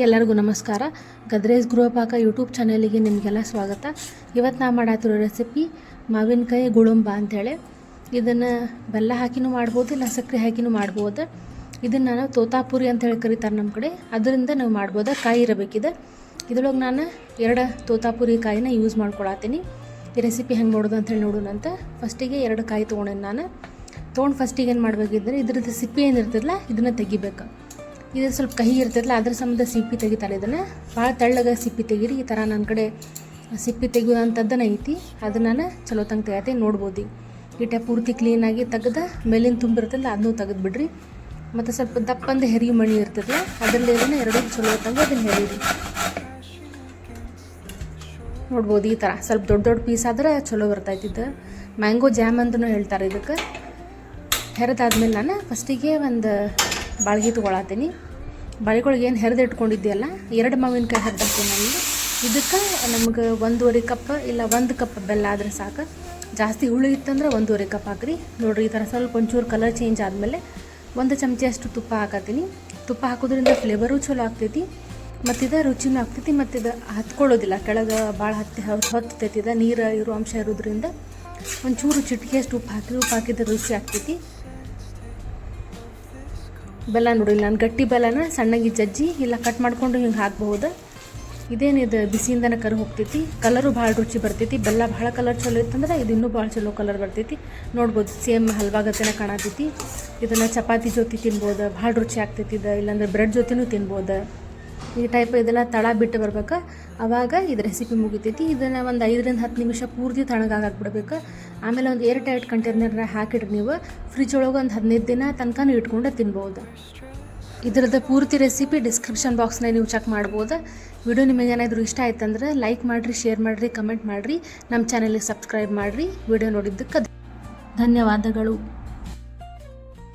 ಎಲ್ಲರಿಗೂ ನಮಸ್ಕಾರ. ಗದ್ರೇಜ್ ಗೃಹಪಾಕ ಯೂಟ್ಯೂಬ್ ಚಾನಲಿಗೆ ನಿಮಗೆಲ್ಲ ಸ್ವಾಗತ. ಇವತ್ತು ನಾ ಮಾಡತ್ತಿರೋ ರೆಸಿಪಿ ಮಾವಿನಕಾಯಿ ಗುಳುಂಬ ಅಂಥೇಳಿ. ಇದನ್ನು ಬೆಲ್ಲ ಹಾಕಿನೂ ಮಾಡ್ಬೋದು, ಇಲ್ಲ ಸಕ್ಕರೆ ಹಾಕಿನೂ ಮಾಡ್ಬೋದು. ಇದನ್ನು ನಾನು ತೋತಾಪುರಿ ಅಂಥೇಳಿ ಕರೀತಾರೆ ನಮ್ಮ ಕಡೆ. ಅದರಿಂದ ನಾವು ಮಾಡ್ಬೋದು. ಕಾಯಿ ಇರಬೇಕಿದೆ. ಇದ್ರೊಳಗೆ ನಾನು 2 ತೋತಾಪುರಿ ಕಾಯಿನ ಯೂಸ್ ಮಾಡ್ಕೊಳತ್ತೀನಿ. ಈ ರೆಸಿಪಿ ಹೆಂಗೆ ಮಾಡೋದು ಅಂಥೇಳಿ ನೋಡೋಣಂತ. ಫಸ್ಟಿಗೆ 2 ಕಾಯಿ ತೊಗೊಂಡೇನೆ ನಾನು. ತೊಗೊಂಡು ಫಸ್ಟಿಗೆ ಏನು ಮಾಡಬೇಕಿದ್ರೆ ಇದ್ರದ್ದು ಸಿಪ್ಪಿ ಏನಿರ್ತದಲ್ಲ ಇದನ್ನು ತೆಗಿಬೇಕು. ಇದು ಸ್ವಲ್ಪ ಕಹಿ ಇರ್ತದಲ್ಲ ಅದ್ರ ಸಂಬಂಧ ಸಿಪ್ಪಿ ತೆಗಿತಾರೆ. ಇದನ್ನು ಭಾಳ ತೆಳ್ಳಗೆ ಸಿಪ್ಪಿ ತೆಗೀರಿ. ಈ ಥರ ನನ್ನ ಕಡೆ ಸಿಪ್ಪಿ ತೆಗೆಯುವಂಥದ್ದನ್ನು ಐತಿ. ಅದನ್ನು ನಾನು ಚಲೋ ತಂಗ ತೆಗಿತೀನಿ. ನೋಡ್ಬೋದು ಈಟ ಪೂರ್ತಿ ಕ್ಲೀನಾಗಿ ತೆಗೆದು ಮೇಲಿನ ತುಂಬಿರ್ತದಲ್ಲ ಅದನ್ನೂ ತೆಗೆದು ಬಿಡ್ರಿ. ಮತ್ತು ಸ್ವಲ್ಪ ದಪ್ಪಂದು ಹೆರಿಗೆ ಮಣಿ ಇರ್ತದಲ್ಲ ಅದರಲ್ಲಿ ಇದನ್ನು 2 ಚಲೋ ತಂಗ ಅದನ್ನು ಹೆರೀರಿ. ನೋಡ್ಬೋದು ಈ ಥರ ಸ್ವಲ್ಪ ದೊಡ್ಡ ದೊಡ್ಡ ಪೀಸ್ ಆದ್ರೆ ಚಲೋ ಬರ್ತೈತಿದ್ದು. ಮ್ಯಾಂಗೋ ಜಾಮ್ ಅಂತಲೂ ಹೇಳ್ತಾರೆ ಇದಕ್ಕೆ. ಹೆರೆದಾದ್ಮೇಲೆ ನಾನು ಫಸ್ಟಿಗೆ ಒಂದು ಬಾಳ್ಗೆ ತೊಗೊಳತ್ತೀನಿ. ಬಾಳೆಗೊಳಗೆ ಏನು ಹೆರೆದು ಇಟ್ಕೊಂಡಿದ್ದೀಯಲ್ಲ 2 ಮಾವಿನಕಾಯಿ ಹೆರ್ದಾಕ್ತೀನಿ ನಾನು. ಇದಕ್ಕೆ ನಮ್ಗೆ 1.5 ಕಪ್ ಇಲ್ಲ 1 ಕಪ್ ಬೆಲ್ಲ ಆದರೆ ಸಾಕು. ಜಾಸ್ತಿ ಹುಳಿ ಇತ್ತಂದ್ರೆ 1.5 ಕಪ್ ಹಾಕ್ರಿ. ನೋಡಿರಿ ಈ ಥರ ಸ್ವಲ್ಪ ಒಂಚೂರು ಕಲರ್ ಚೇಂಜ್ ಆದಮೇಲೆ 1 ಚಮಚ ಅಷ್ಟು ತುಪ್ಪ ಹಾಕತ್ತೀನಿ. ತುಪ್ಪ ಹಾಕೋದ್ರಿಂದ ಫ್ಲೇವರು ಚಲೋ ಆಗ್ತೈತಿ ಮತ್ತು ಇದು ರುಚಿನೂ ಆಗ್ತೈತಿ. ಮತ್ತು ಇದು ಹತ್ಕೊಳ್ಳೋದಿಲ್ಲ, ಕೆಳಗೆ ಭಾಳ ಹೊತ್ತೈತಿ. ಇದು ನೀರು ಇರೋ ಅಂಶ ಇರೋದ್ರಿಂದ ಒಂಚೂರು ಚಿಟಿಕೆ ಅಷ್ಟು ಉಪ್ಪು ಹಾಕಿ. ಉಪ್ಪು ಹಾಕಿದ್ರೆ ರುಚಿ ಆಗ್ತೈತಿ. ಬೆಲ್ಲ ನೋಡಿಲ್ಲ ನಾನು ಗಟ್ಟಿ ಬೆಲ್ಲನ ಸಣ್ಣಗೆ ಜಜ್ಜಿ ಇಲ್ಲ ಕಟ್ ಮಾಡಿಕೊಂಡು ಹಿಂಗೆ ಹಾಕ್ಬಹುದು. ಇದೇನಿದು ಬಿಸಿಯಿಂದನೇ ಕರು ಹೋಗ್ತೈತಿ. ಕಲರು ಭಾಳ ರುಚಿ ಬರ್ತೈತಿ. ಬೆಲ್ಲ ಭಾಳ ಕಲರ್ ಚಲೋ ಇತ್ತಂದ್ರೆ ಇದು ಇನ್ನೂ ಭಾಳ ಚಲೋ ಕಲರ್ ಬರ್ತೈತಿ. ನೋಡ್ಬೋದು ಸೇಮ್ ಹಲ್ವಾಗತ್ತೆನ ಕಾಣತೈತಿ. ಇದನ್ನು ಚಪಾತಿ ಜೊತೆ ತಿನ್ಬೋದು, ಭಾಳ ರುಚಿ ಆಗ್ತೈತಿ. ಇದು ಇಲ್ಲಾಂದ್ರೆ ಬ್ರೆಡ್ ಜೊತೆನೂ ತಿನ್ಬೋದು. ಈ ಟೈಪ್ ಇದೆಲ್ಲ ತಳ ಬಿಟ್ಟು ಬರ್ಬೇಕು. ಆವಾಗ ಇದು ರೆಸಿಪಿ ಮುಗಿತೈತಿ. ಇದನ್ನು ಒಂದು 5 ರಿಂದ 10 ನಿಮಿಷ ಪೂರ್ತಿ ತಣ್ಣಗಾಗ್ಬಿಡ್ಬೇಕು. ಆಮೇಲೆ ಒಂದು ಏರ್ ಟೈಟ್ ಕಂಟೈನರ್ನ ಹಾಕಿಡ್ರಿ. ನೀವು ಫ್ರಿಜ್ ಒಳಗೆ ಒಂದು 15 ದಿನ ತನಕ ಇಟ್ಕೊಂಡು ತಿನ್ಬೋದು. ಇದರದ್ದು ಪೂರ್ತಿ ರೆಸಿಪಿ ಡಿಸ್ಕ್ರಿಪ್ಷನ್ ಬಾಕ್ಸ್ನ ನೀವು ಚೆಕ್ ಮಾಡ್ಬೋದು. ವಿಡಿಯೋ ನಿಮಗೆ ಏನಾದರೂ ಇಷ್ಟ ಆಯ್ತಂದ್ರೆ ಲೈಕ್ ಮಾಡಿರಿ, ಶೇರ್ ಮಾಡಿರಿ, ಕಮೆಂಟ್ ಮಾಡಿರಿ. ನಮ್ಮ ಚಾನಲ್ಗೆ ಸಬ್ಸ್ಕ್ರೈಬ್ ಮಾಡಿರಿ. ವಿಡಿಯೋ ನೋಡಿದ್ದಕ್ಕೆ ಧನ್ಯವಾದಗಳು.